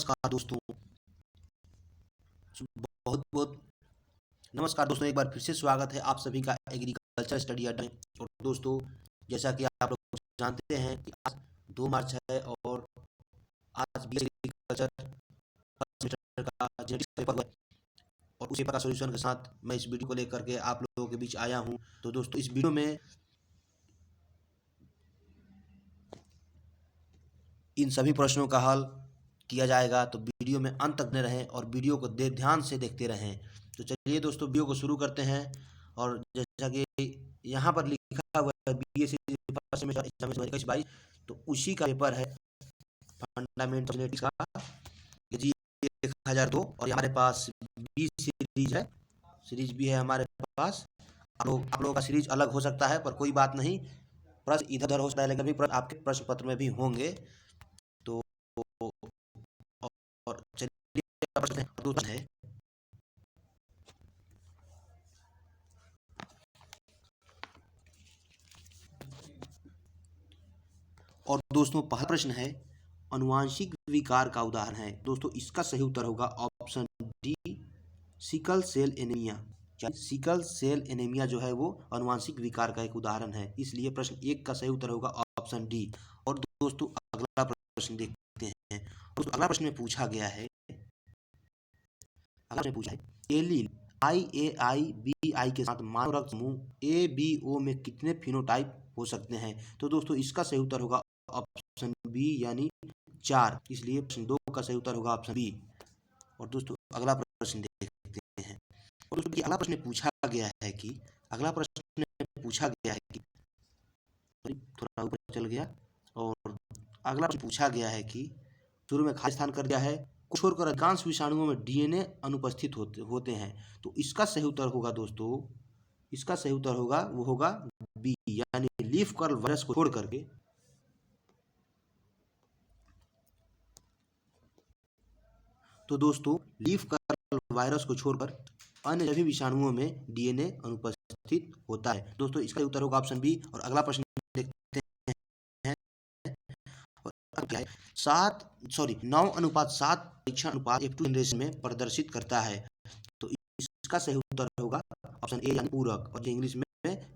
नमस्कार दोस्तों। बहुत बहुत नमस्कार दोस्तों, एक बार फिर से स्वागत है आप सभी का एग्रीकल्चर स्टडी अड्डा में। और दोस्तों, जैसा कि आप लोग जानते हैं कि आज 2 मार्च है और आज बी एग्रीकल्चर फर्स्ट सेमेस्टर का जेनेटिक्स पेपर हुआ है। और उस पेपर का सॉल्यूशन के साथ मैं इस वीडियो को लेकर के आप लोगों के बीच आया हूं। तो दोस्तों, इस वीडियो में इन सभी प्रश्नों का हल किया जाएगा, तो वीडियो में अंत तक बने रहें और वीडियो को ध्यान से देखते रहें। तो चलिए दोस्तों, वीडियो को शुरू करते हैं। और जैसा कि यहाँ पर लिखा हुआ है बीएससी फर्स्ट सेमेस्टर एग्जाम 2021-22, तो उसी का पेपर है फंडामेंटल जेनेटिक्स का, ये जी 1002। और ये हमारे पास बी सीरीज है, सीरीज भी है हमारे पास। आप लोगों का सीरीज अलग हो सकता है, पर कोई बात नहीं, प्रश्न इधर उधर हो सकता है, लेकिन भी प्रश्न आपके प्रश्न पत्र में भी होंगे। तो और चलिए प्रश्न दूसरा है। और दोस्तों, पहला प्रश्न है, अनुवांशिक विकार का उदाहरण है। दोस्तों, इसका सही उत्तर होगा option D, sickle cell anaemia. Sickle cell anaemia जो है वो अनुवांशिक विकार का एक उदाहरण है, इसलिए प्रश्न 1 का सही उत्तर होगा ऑप्शन डी। और दोस्तों, अगला प्रश्न देखते हैं। दोस्तों, अगला प्रश्न में पूछा गया है, एलील IAI-BI के साथ मानव रक्त समूह ABO में कितने फिनोटाइप हो सकते हैं? तो दोस्तों, इसका सही उत्तर होगा ऑप्शन बी, यानी 4। इसलिए प्रश्न 2 का सही उत्तर होगा ऑप्शन बी। और दोस्तों, अगला प्रश्न देखते हैं। और दोस्तों, अगला प्रश्न पूछा गया है कि थोड़ा ऊपर चल गया। और अगला प्रश्न पूछा गया है कि शुरू में खाली स्थान कर दिया है, को छोड़कर अधिकांश विषाणुओं में डीएनए अनुपस्थित होते हैं। तो इसका सही उत्तर होगा दोस्तों, इसका सही उत्तर होगा वो होगा बी, यानी लीफ कर्ल वायरस को छोड़ करके। तो दोस्तों, लीफ कर्ल वायरस को छोड़कर अन्य सभी विषाणुओं में डीएनए अनुपस्थित होता है। दोस्तों, इसका उत्तर होगा ऑप्शन बी। और अगला प्रश्न देखते हैं। 9:7 परीक्षण अनुपात F2 जनरेशन में प्रदर्शित करता है। तो इसका सही उत्तर होगा ऑप्शन ए, यानी पूरक, और जो इंग्लिश में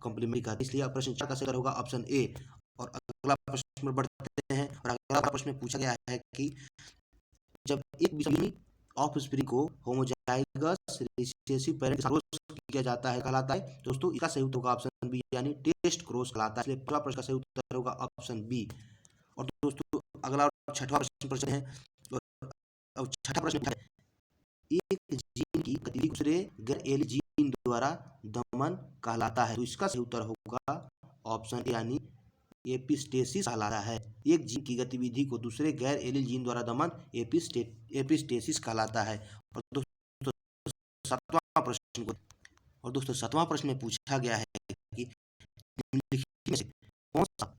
कॉम्प्लीमेंट्री कहते हैं, इसलिए प्रश्न 4 का सही उत्तर होगा ऑप्शन ए। और अगला प्रश्न में बढ़ते हैं। और अगला प्रश्न में पूछा गया है कि जब एक विषाणु ऑफस्प्रिंग को होमोजाइगस रिसेसिव पैरेंट के साथ क्रॉस किया जाता है, कहलाता है। दोस्तों, इसका सही उत्तर होगा ऑप्शन बी, यानी टेस्ट क्रॉस कहलाता है, इसलिए पहला प्रश्न का सही उत्तर होगा ऑप्शन बी। और दोस्तों, अगला छठवां प्रश्न है। और छठा प्रश्न है, एक जीन की गतिविधि दूसरे गैर एलिल जीन द्वारा दमन कहलाता है। तो इसका सही उत्तर होगा ऑप्शन ए, यानी एपिस्टेसिस कहलाता है। एक जीन की गतिविधि को दूसरे गैर एलिल जीन द्वारा दमन एपिस्टेसिस कहलाता है। और दोस्तों, सातवां प्रश्न में पूछा गया है कि निम्नलिखित में से कौन सा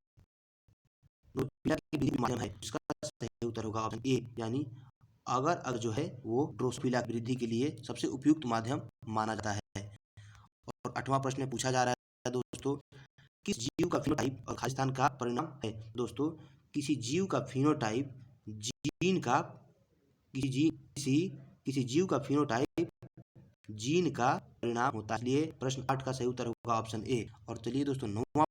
माध्यम है? इसका सही उत्तर होगा ऑप्शन ए, यानी अगर जो है वो ड्रोसोफिला की वृद्धि के लिए सबसे उपयुक्त माध्यम माना जाता है। और 8वां प्रश्न में पूछा जा रहा है दोस्तों, किस जीव का फिनोटाइप और खालिस्तान का परिणाम है? दोस्तों, किसी जीव का फिनोटाइप जीन का किसी जीव का फिनोटाइप जीन का परिणाम होता है, इसलिए प्रश्न 8 का सही उत्तर होगा ऑप्शन ए। और चलिए दोस्तों, 9वां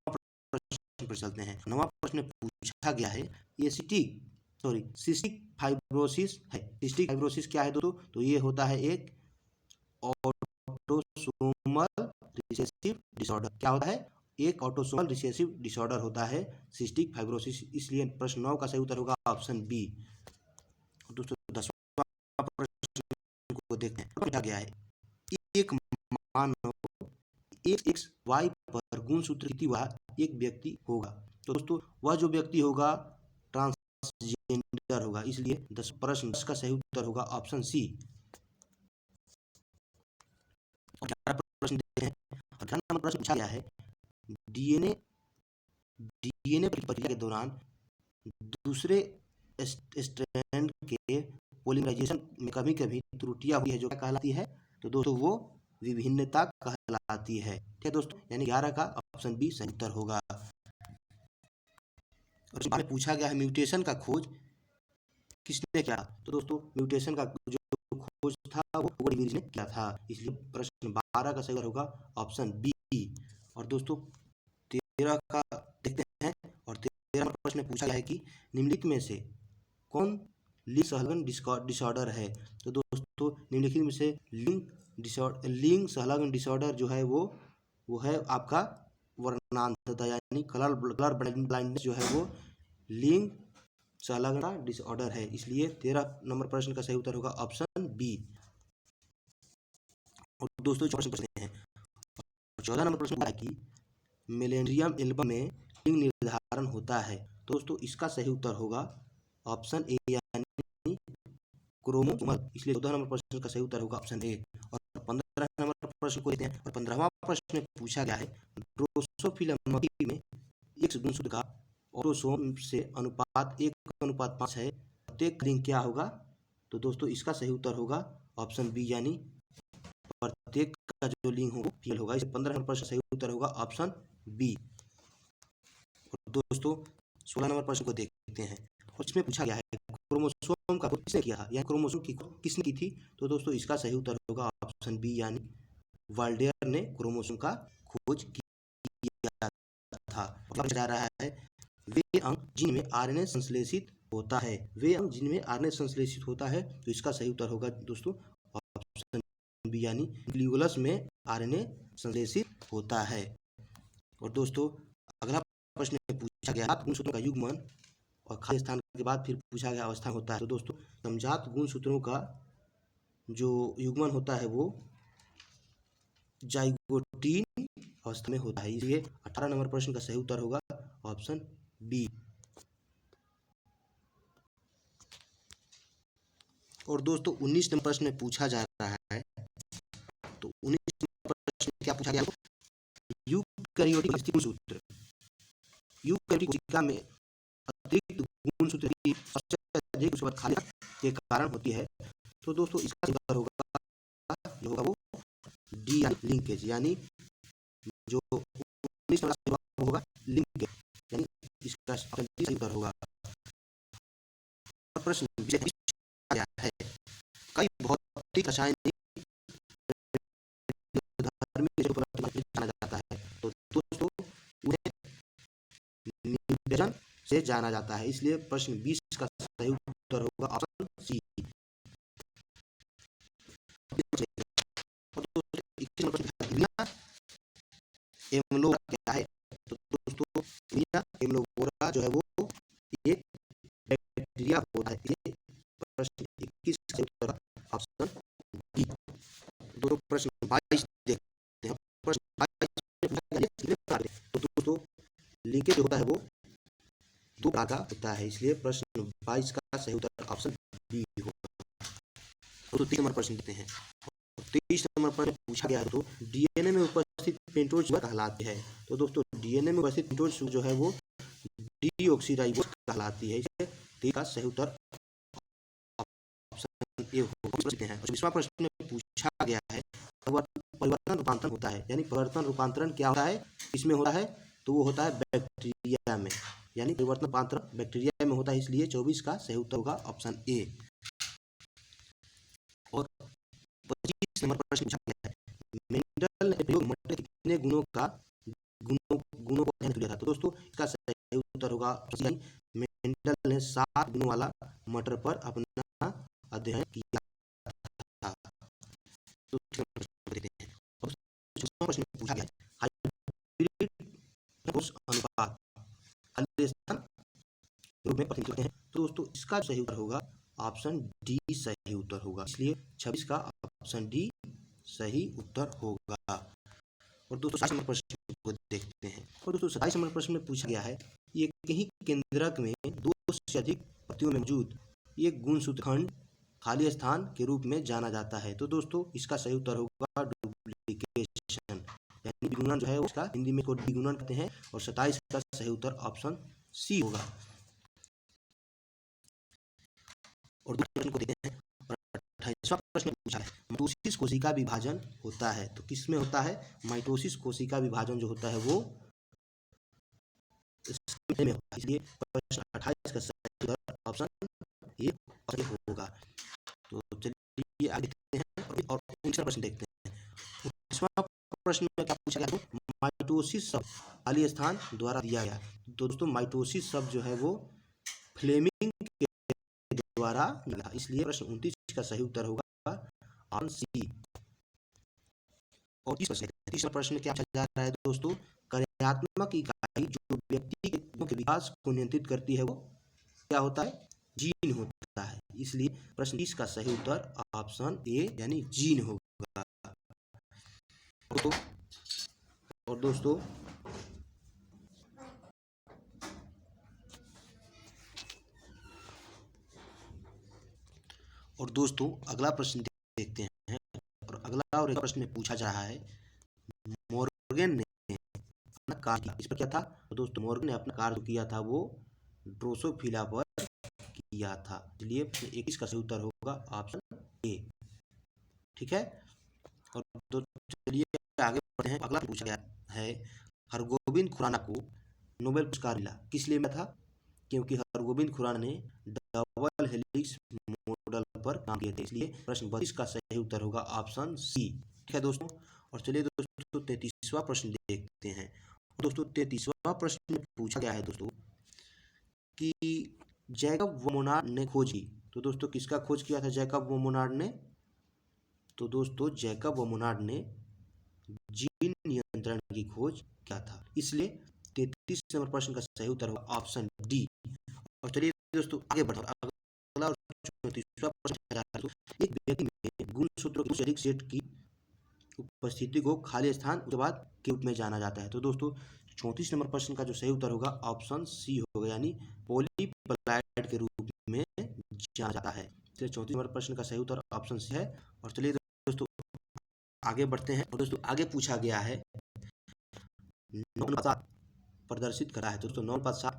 प्रश्न पर चलते हैं। 9वां प्रश्न में पूछा गया है, सिस्टिक फाइब्रोसिस है। सिस्टिक फाइब्रोसिस क्या है दोस्तों? तो ये होता है एक ऑटोसोमल रिसेसिव डिसऑर्डर। क्या होता है? एक ऑटोसोमल रिसेसिव डिसऑर्डर होता है सिस्टिक फाइब्रोसिस, इसलिए प्रश्न 9 का सही उत्तर होगा ऑप्शन बी। दोस्तों, 10वां प्रश्न को देखते हैं। पूछा गया है, एक मानव XY पर गुणसूत्र वाला एक व्यक्ति होगा। तो दोस्तों, वह जो व्यक्ति होगा ट्रांसजेंडर होगा, इसलिए प्रश्न 10 का सही उत्तर होगा ऑप्शन सी। प्रश्न देखते हैं। 11 नंबर प्रश्न पूछा गया है, डीएनए प्रक्रिया के दौरान दूसरे स्ट्रैंड के पॉलीमराइजेशन में कभी कभी त्रुटियां हुई है, जो क्या कहलाती है? तो दोस्तों, वो विभिन्नता कहलाती है। ठीक है दोस्तों, यानी 11 का ऑप्शन बी सही उत्तर होगा। और पूछा गया है, म्यूटेशन का खोज किसने किया? तो दोस्तों म्यूटेशन का जो खोज था वो हुगो ने किया था। इसलिए प्रश्न 12 का सही उत्तर होगा ऑप्शन बी। और दोस्तों 13 का देखते हैं। और 13 नंबर प्रश्न में पूछा गया है कि निम्नलिखित में से कौन लिंग सहलग्न डिसऑर्डर है? तो दोस्तों निम्नलिखित में से लिंग सहलग्न डिसऑर्डर जो है वो है आपका वर्णांधता, यानी कलर ब्लाइंडनेस जो है वो लिंग संलग्नता डिसऑर्डर है। इसलिए 13 नंबर प्रश्न का सही उत्तर होगा ऑप्शन बी। और दोस्तों 14 प्रश्न हैं। 14 नंबर प्रश्न है कि मेलेंड्रियम एल्बम में लिंग निर्धारण होता है। दोस्तों इसका सही उत्तर होगा ऑप्शन ए, यानी क्रोमोसोमल। इसलिए 14 नंबर प्रश्न का सही उत्तर होगा ऑप्शन ए। और 15 नंबर प्रश्न को लेते हैं। और 15वां प्रश्न में पूछा गया है ड्रोसोफिला मक्खी में एक्स गुणसूत्र का ऑटोसोम से अनुपात 1:5 है। प्रत्येक लिंग क्या होगा? तो दोस्तों इसका सही उत्तर होगा ऑप्शन बी, यानी प्रत्येक का जो लिंग होगा फीमेल होगा। इसे 15 नंबर प्रश्न सही उत्तर होगा ऑप्शन बी। और दोस्तों 16 नंबर प्रश्न को देखते हैं। और इसमें पूछा गया है क्रोमोसोम का खोज किसने किया है, या क्रोमोसोम की खोज किसने की थी? तो दोस्तों इसका सही उत्तर होगा ऑप्शन बी, यानी वाल्डेयर ने क्रोमोसोम का खोज किया था। मतलब जा रहा है वे अंग जिनमें आरएनए संश्लेषित होता है, वे अंग जिनमें आरएनए संश्लेषित होता है। तो इसका सही उत्तर होगा दोस्तों ऑप्शन बी, यानी ग्लूकोलस में आरएनए संश्लेषित होता है। और दोस्तों अगला प्रश्न पूछा गया गुणसूत्रों का युग्मन और खाली स्थान के बाद फिर पूछा गया अवस्था होता है। तो दोस्तों समजात गुणसूत्रों का जो युग्मन होता है वो जाइगोटीन अवस्था में होता है। इसलिए 18 नंबर प्रश्न का सही उत्तर होगा ऑप्शन बी। और दोस्तों 19 नंबर प्रश्न में पूछा जा रहा है। तो 19 नंबर प्रश्न में क्या पूछा गया? यूकैरियोटिक गुणसूत्र, यूकैरियोटिक कोशिका में अतिरिक्त गुणसूत्र की सबसे अधिक खाली के कारण होती है। तो दोस्तों इसका उत्तर होगा वो डी, लिंकेज, यानी जो 19 नंबर होगा लिंकेज, यानी इसका सही उत्तर होगा। प्रश्न गया है कई भौतिक रासायनिक जाना जाता है। तो दोस्तों उन्हें निवेदन से जाना जाता है। इसलिए प्रश्न 20 का सही उत्तर होगा ऑप्शन सी। एमलोरा क्या है? तो दोस्तों एमलोरा जो है वो एक बैक्टीरिया होता है। ये प्रश्न 21 का उत्तर ऑप्शन बी। दोस्तों प्रश्न 22 देखते हैं। प्रश्न 22 तो दोस्तों लीकेज होता है वो दो प्रकार का होता है। इसलिए प्रश्न 22 का सही उत्तर ऑप्शन बी होगा। तो 3 नंबर प्रश्न देते हैं। 23 नंबर पर पूछा गया है तो डीएनए में उपस्थित पेंटोज कहलाती है। तो दोस्तों डीएनए में उपस्थित पेंटोज जो है वो डीऑक्सीराइबोज कहलाती है। इसलिए डी का सही उत्तर ऑप्शन ए होगा। 24वां प्रश्न में पूछा गया है परिवर्तन रूपांतरण होता है, यानी परिवर्तन रूपांतरण क्या होता है, इसमें होता है? तो वो होता है बैक्टीरिया में, यानी परिवर्तन रूपांतरण बैक्टीरिया में होता है। इसलिए 24 का सही उत्तर होगा ऑप्शन ए। और 25 नंबर प्रश्न पूछा गया है मेंडल ने प्रयोग मटर के कितने गुणों को अध्ययन किया था? तो दोस्तों इसका सही उत्तर होगा मेंडल ने 7 गुणों वाला मटर पर अपना अध्ययन किया था। तो प्रश्न पूछा गया हाइब्रिड अनुपात खाली स्थान रूप में प्रतिनिधित्व हैं। तो दोस्तों इसका सही उत्तर होगा ऑप्शन डी सही उत्तर होगा। इसलिए 26 का ऑप्शन डी सही उत्तर होगा। और दोस्तों 27 नंबर प्रश्न को देखते हैं। और दोस्तों 27 नंबर प्रश्न में पूछा गया है एक ही केंद्रक में 2 से अधिक पत्तियों में मौजूद एक गुणसूत्र खंड खाली स्थान के रूप में जाना जाता है। तो दोस्तों इसका सही उत्तर होगा डुप्लीकेशन, यानी विगुणन जो है उसका हिंदी में इसको द्विगुणन कहते हैं। और 27 का सही उत्तर ऑप्शन सी होगा। और दूसरे प्रश्न को देखते हैं। 28वां प्रश्न पूछा है माइटोसिस कोशिका विभाजन होता है। तो किसमें होता है? माइटोसिस कोशिका विभाजन जो होता है वो में होता है। इसलिए प्रश्न 28 का सही उत्तर ऑप्शन ए और ये होगा। तो चलिए आगे देखते हैं और 19वां प्रश्न देखते हैं। 19वां प्रश्न में क्या पूछा गया? तो माइटोसिस शब्द खाली स्थान द्वारा दिया गया। तो दोस्तों माइटोसिस शब्द जो है वो फ्लेमिंग के द्वारा मिला, इसलिए प्रश्न 29 का सही उत्तर होगा ऑप्शन सी। और 30वां प्रश्न में क्या पूछा जा रहा है दोस्तों? कार्यात्मक इकाई जो व्यक्ति के गुणों के विकास को नियंत्रित करती है वो क्या होता है? जीन होता है, इसलिए प्रश्न 30 का सही उत्तर ऑप्शन ए यानी जीन होगा। तो और दोस्तों अगला प्रश्न देखते हैं। और अगला और एक प्रश्न में पूछा जा रहा है, मॉर्गन ने अपना कार्य इस पर क्या था? तो दोस्तों मॉर्गन ने अपना कार्य किया था वो ड्रोसोफिला पर किया था, इसलिए 21 का सही उत्तर होगा ऑप्शन ए। ठीक है। और चलिए आगे बढ़ते हैं। अगला पूछा गया है, हरगोविंद खुराना को नोबेल पुरस्कार मिला, किस लिए मिला था? क्योंकि हरगोविंद खुराना ने डबल हेलिक्स मॉडल पर काम किए थे, इसलिए प्रश्न 32 का सही उत्तर होगा ऑप्शन सी। ठीक है दोस्तों। और चलिए दोस्तों 33वां प्रश्न देखते हैं। दोस्तों 33वां प्रश्न में पूछा गया है दोस्तों कि जैकब वोमोनाड ने खोज की। तो दोस्तों किसका खोज किया था जैकब वोमोनाड ने? तो दोस्तों जैकब वोमोनाड ने जीन नियंत्रण की खोज किया था, इसलिए 33 नंबर प्रश्न का सही उत्तर होगा ऑप्शन डी। और चलिए दोस्तों आगे बढ़ो। अगला और 34वां प्रश्न, एक व्यक्ति में गुणसूत्रों के अधिक सेट की उपस्थिति को खाली स्थान उसके बाद के रूप में जाना जाता है। तो दोस्तों 34 नंबर प्रश्न का जो सही उत्तर होगा ऑप्शन सी होगा, यानी पॉलीप्लाइड के रूप में जाना जाता है। इसलिए 34 नंबर प्रश्न का सही उत्तर ऑप्शन सी है। और चलिए दोस्तों आगे बढ़ते हैं। और दोस्तों आगे पूछा गया है, प्रदर्शित करा है। तो दोस्तों 9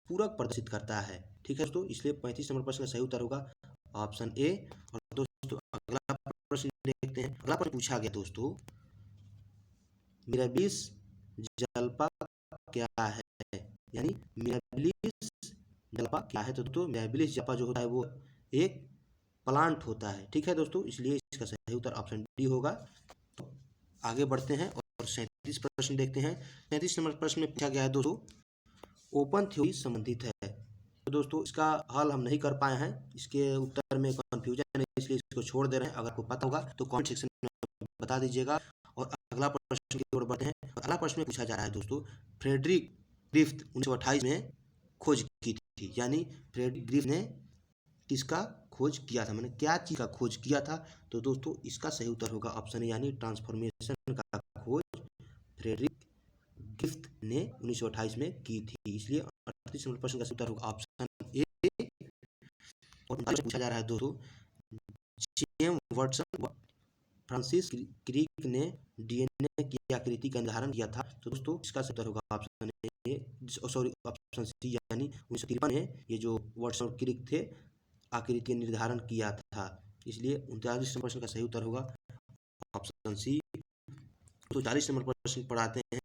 पूरक प्रदर्शित करता है। ठीक है दोस्तों, इसलिए 35 नंबर प्रश्न का सही उत्तर होगा ऑप्शन ए। और दोस्तों अगला प्रश्न देखते हैं। अगला प्रश्न पूछा गया दोस्तों, मिराबिलिस जलपा क्या है? यानी मिराबिलिस जलपा क्या है? तो दोस्तों मिराबिलिस जलपा जो होता है वो एक प्लांट होता है। ठीक है दोस्तों, इसलिए इसका सही उत्तर ऑप्शन डी होगा। तो आगे बढ़ते हैं और 37 प्रश्न देखते हैं। 37 नंबर प्रश्न में पूछा गया है दोस्तों, ओपन थ्योरी संबंधित है। तो दोस्तों इसका हल हम नहीं कर पाए हैं, इसके उत्तर में कंफ्यूजन है, इसलिए इसको छोड़ दे रहे हैं। अगर आपको पता होगा तो कमेंट सेक्शन में बता दीजिएगा। और अगला प्रश्न की ओर बढ़ते हैं। अगला प्रश्न में पूछा जा रहा है दोस्तों, फ्रेडरिक ग्रिफ्थ 1928 में खोज की थी, यानी फ्रेडरिक ग्रिफ्थ ने किसका खोज किया था, मैंने क्या चीज का खोज किया था? तो दोस्तों इसका सही उत्तर होगा ऑप्शन यानी ट्रांसफॉर्मेशन का खोज फ्रेडरिक ग्रिफ्थ ने 1928 में की थी, इसलिए 38 नंबर प्रश्न का सही उत्तर होगा ऑप्शन ए। और पूछा जा रहा है दोस्तों, जेम्स वाटसन व फ्रांसिस क्रिक ने डीएनए की आकृति का निर्धारण किया था। तो दोस्तों इसका सही उत्तर होगा option A, sorry option C, यानी 1953 में ये जो वाटसन और क्रिक थे आकृति निर्धारण किया था, इसलिए 39 नंबर प्रश्न का सही उत्तर होगा ऑप्शन सी। तो 40 नंबर प्रश्न पढ़ाते हैं।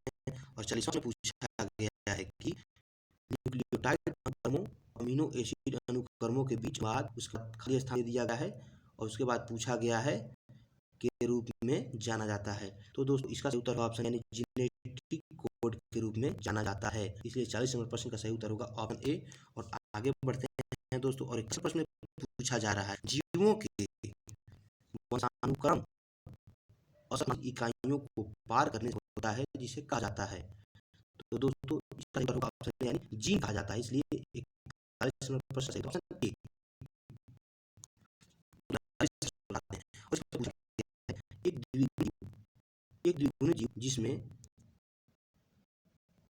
और 40वां में पूछा गया है कि न्यूक्लियोटाइड अनुक्रमों अमीनो एसिड अनुक्रमों के बीच बाद उसका खाली स्थान दिया गया है और उसके बाद पूछा गया है के रूप में जाना जाता है। तो दोस्तों इसका सही उत्तर ऑप्शन यानी जेनेटिक कोड के रूप में जाना जाता है, इसलिए 40 नंबर प्रश्न का सही उत्तर होगा ऑप्शन ए। और आगे बढ़ते हैं दोस्तों और एक प्रश्न पूछा जा रहा है, जीवों के वंशानुक्रम असंख्य इकाइयों को पार करने से होता है जिसे कहा जाता है। तो दोस्तों इसका सही उत्तर होगा ऑप्शन यानी जीन कहा जाता है, इसलिए 41 नंबर प्रश्न सही ऑप्शन ए। एक द्विगुणी जीव जिसमें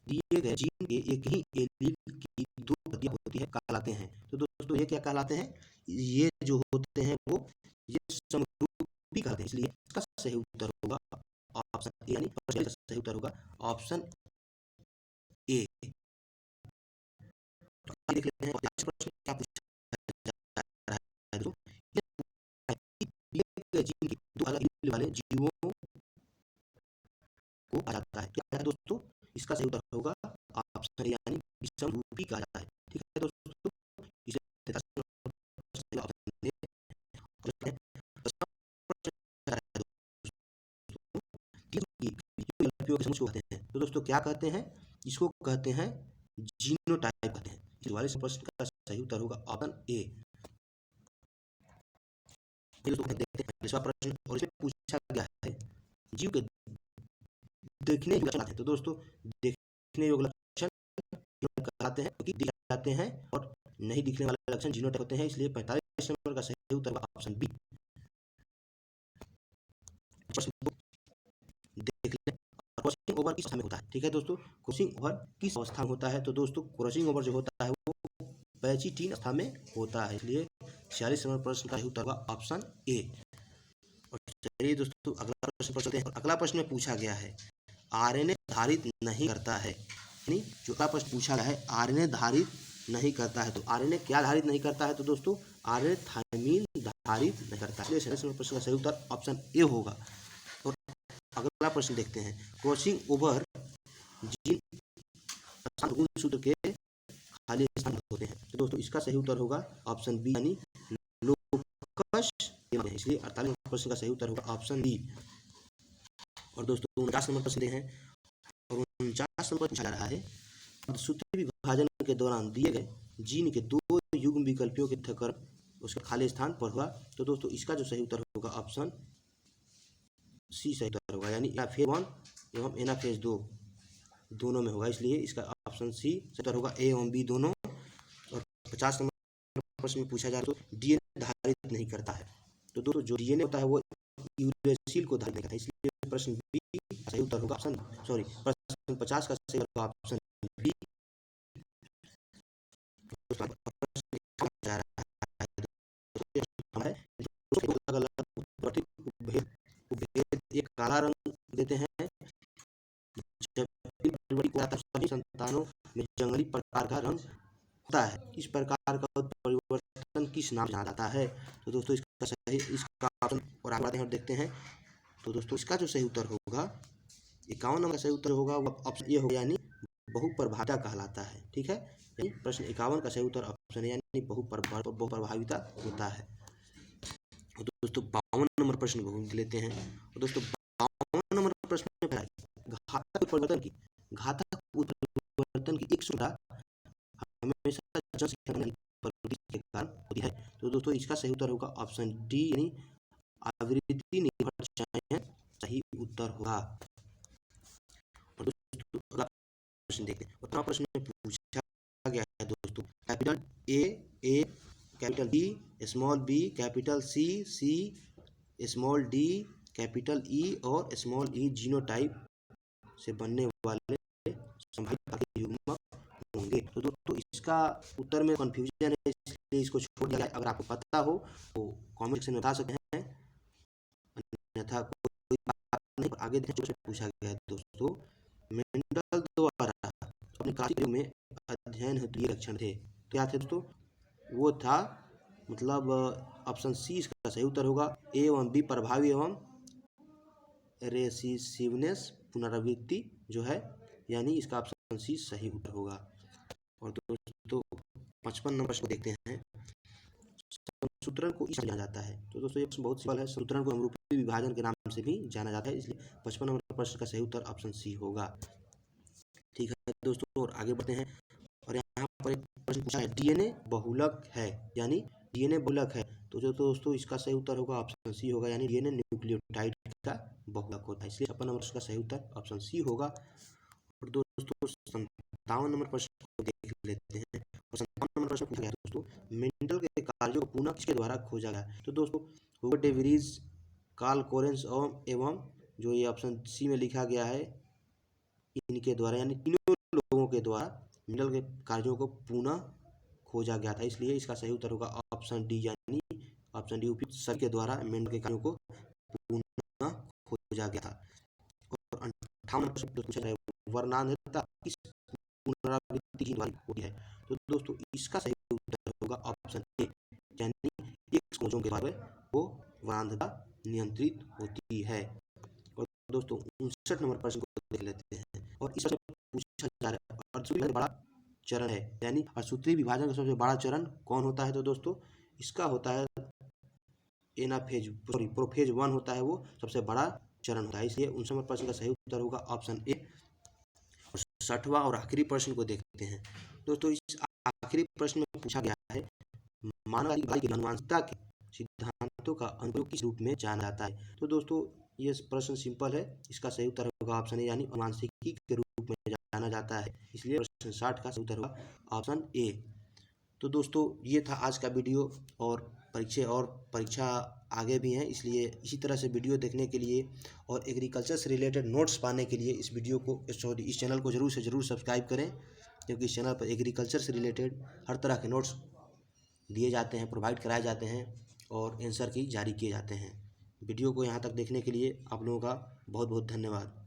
दिए गए जीन के एक ही एलील की दो प्रतियां होती है कहलाते हैं। तो दोस्तों ये क्या कहलाते हैं? ये जो होते हैं वो ये समरूपी कहलाते हैं, इसलिए इसका सही उत्तर होगा ऑप्शन ए, यानी सही उत्तर होगा ऑप्शन ए। देख लेते हैं प्रश्न क्या पूछा जा रहा है दोस्तों, जीन के दो अलग एलील वाले जीवों को आ जाता है, क्या दोस्तों? इसका सही उत्तर होगा ऑप्शन यानी विषम रूपी कहा जाता है। ठीक है दोस्तों, इसे विकल्पियों के समूह को कहते हैं? तो दोस्तों क्या कहते हैं? इसको कहते हैं जीनोटाइप कहते हैं। इस वाले प्रश्न का सही उत्तर होगा ऑप्शन ए। दोस्तों देखते हैं दूसरा प्रश्न, और इसमें पूछा गया है जीव के देखने योग्य लक्षण। तो दोस्तों देखने योग्य लक्षण कहलाते हैं क्योंकि दिख जाते हैं, और नहीं दिखने वाले लक्षण जीनोटाइप होते हैं, इसलिए 45 नंबर का सही उत्तर होगा ऑप्शन बी। देख लें क्रॉसिंग ओवर किस अवस्था में होता है। ठीक है दोस्तों, क्रॉसिंग ओवर किस अवस्था में होता है? तो दोस्तों क्रॉसिंग ओवर जो होता है वो पैचिटीन अवस्था में होता है, इसलिए 46 नंबर प्रश्न का सही उत्तर होगा ऑप्शन ए। और चलिए दोस्तों अगला प्रश्न पर चलते हैं। अगला प्रश्न में पूछा गया है आरएनए धारित नहीं करता है, यानी जो अगला प्रश्न पूछा गया है आरएनए धारित नहीं करता है। तो आरएनए क्या धारित नहीं करता है? तो दोस्तों आरएनए थायमीन धारित नहीं करता है, इसलिए 46 नंबर प्रश्न का सही उत्तर ऑप्शन ए होगा। और अगला प्रश्न देखते हैं, क्रॉसिंग ओवर जीन गुणसूत्र के खाली स्थान होते हैं। तो दोस्तों इसका सही उत्तर होगा ऑप्शन बी, यानी लोकस, इसलिए 48 नंबर प्रश्न का सही उत्तर होगा ऑप्शन बी। और दोस्तों 49 नंबर प्रश्न हैं, और 49 नंबर पूछा जा रहा है सूत्री विभाजन के दौरान दिए गए जीन के 2 युग्म विकल्पियों के पृथक्करण उसके खाली स्थान पर हुआ। तो दोस्तों इसका जो सही उत्तर होगा ऑप्शन सी सही उत्तर होगा, यानी एनाफेज 1 एवं एनाफेज 2 दोनों में होगा, इसलिए इसका ऑप्शन सी सही उत्तर होगा, ए एवं बी दोनों। और 50 नंबर प्रश्न में पूछा जा रहा है तो डीएनए धारित नहीं करता है। तो दोस्तों जो डीएनए होता है वो यूरेसिल को धारित नहीं करता है, इसलिए प्रश्न बी सही उत्तर होगा प्रश्न 50 का सही उत्तर ऑप्शन बी। एक काला रंग देते हैं जबकि सभी संतानों में जंगली प्रकार का रंग होता है। इस प्रकार का परिवर्तन किस नाम जाना जाता है? तो दोस्तों इसका सही इसका ऑप्शन, और आगे बढ़ते हैं और देखते हैं। तो दोस्तों इसका जो सही उत्तर होगा 51 नंबर का सही उत्तर होगा वो ऑप्शन ए होगा, यानी बहुप्रभाविता कहलाता है। ठीक है, यानी प्रश्न 51 का सही उत्तर ऑप्शन ए, यानी बहुप्रभाविता होता है। और दोस्तों 52 नंबर प्रश्न को लेते हैं। और दोस्तों 52 नंबर प्रश्न में घातक उत्परिवर्तन की एक सुविधा हमेशा के कारण होती है। तो दोस्तों इसका सही उत्तर होगा ऑप्शन डी, यानी आवृत्ति निर्भर चयन सही उत्तर होगा। और दोस्तों अगला प्रश्न देखते हैं। उतना प्रश्न में पूछा गया है दोस्तों capital A, capital B, small B, capital C, small D, capital E और स्मॉल ई जीनोटाइप से बनने वाले संभावित युग्मक होंगे। तो दोस्तों इसका उत्तर में कंफ्यूजन है, इसलिए इसको छोड़ दिया। अगर आपको पता हो तो कमेंट सेक्शन में बता सकते हैं, अन्यथा कोई बात नहीं। आगे पूछा गया है दोस्तों मेंडल द्वारा अपने कार्यों में अध्ययन हेतु ये लक्षण थे, क्या थे दोस्तों? वो था मतलब ऑप्शन सी इसका सही उत्तर होगा, ए एवं बी प्रभावी एवं रेसिसिवनेस पुनरावृत्ति जो है, यानी इसका ऑप्शन सी सही उत्तर होगा। और दोस्तों 55 नंबर को देखते हैं, सूत्रण को इस जाना जाता है। तो दोस्तों ये बहुत सिंपल है, सूत्रण को समरूपी विभाजन के नाम से भी जाना जाता है, इसलिए 55 नंबर प्रश्न का सही उत्तर ऑप्शन सी होगा। ठीक है दोस्तों, और आगे बढ़ते हैं। और यहाँ पर एक प्रश्न पूछा है डीएनए बहुलक है, यानी डीएनए बहुलक है। तो जो दोस्तों इसका सही उत्तर होगा ऑप्शन सी होगा, यानी डीएनए न्यूक्लियोटाइड का बहुलक होता है, इसलिए 56 नंबर का सही उत्तर ऑप्शन सी होगा। और दोस्तों 57 नंबर प्रश्न को देख लेते हैं। और 57 नंबर प्रश्न पूछा गया दोस्तों मेंडल के कार्यों को पुनः किसके द्वारा खोजा गया? तो दोस्तों हूबर्ट डे विरीज, कार्ल कोरेंस एवं जो ये ऑप्शन सी में लिखा गया है इनके द्वारा, यानी तीनों लोगों के द्वारा मेंडल के कार्यों को पुनः खोजा गया था, इसलिए इसका सही उत्तर होगा ऑप्शन डी, यानी ऑप्शन डी उपयुक्त सभी के द्वारा मेंडल के कार्यों को पुनः खोजा गया था। और 58 प्रश्न पूछा गया वर्णांधता किस पुनरावृत्ति की द्वारा होती है? तो दोस्तों इसका सही उत्तर होगा ऑप्शन ए, यानी एक खोजों के द्वारा वो वर्णांधता नियंत्रित होती है। और दोस्तों 59 नंबर प्रश्न को देख लेते हैं। और इस प्रश्न पूछा जा रहा है अर्धसूत्री बड़ा चरण है, यानी अर्धसूत्री विभाजन का सबसे बड़ा चरण कौन होता है? तो दोस्तों इसका होता है प्रोफेज 1 होता है वो सबसे बड़ा चरण होता है, इसलिए 59वां प्रश्न का सही उत्तर होगा ऑप्शन ए। 60वां और आखिरी प्रश्न को देखते हैं दोस्तों। इस आखिरी प्रश्न में पूछा गया है, मानववादी की आनुवंशिकता के सिद्धांतों का अनुप्रयोग किस रूप में जाना जाता है। तो दोस्तों ये प्रश्न सिंपल है, इसका सही उत्तर होगा ऑप्शन ए, यानी आनुवंशिकी के रूप में जाना जाता है, इसलिए प्रश्न 60 का सही उत्तर होगा ऑप्शन ए। तो दोस्तों ये था आज का वीडियो, और परीक्षा आगे भी हैं, इसलिए इसी तरह से वीडियो देखने के लिए और एग्रीकल्चर से रिलेटेड नोट्स पाने के लिए इस चैनल को ज़रूर से ज़रूर सब्सक्राइब करें, क्योंकि इस चैनल पर एग्रीकल्चर से रिलेटेड हर तरह के नोट्स दिए जाते हैं, प्रोवाइड कराए जाते हैं और आंसर की जारी किए जाते हैं। वीडियो को यहाँ तक देखने के लिए आप लोगों का बहुत बहुत धन्यवाद।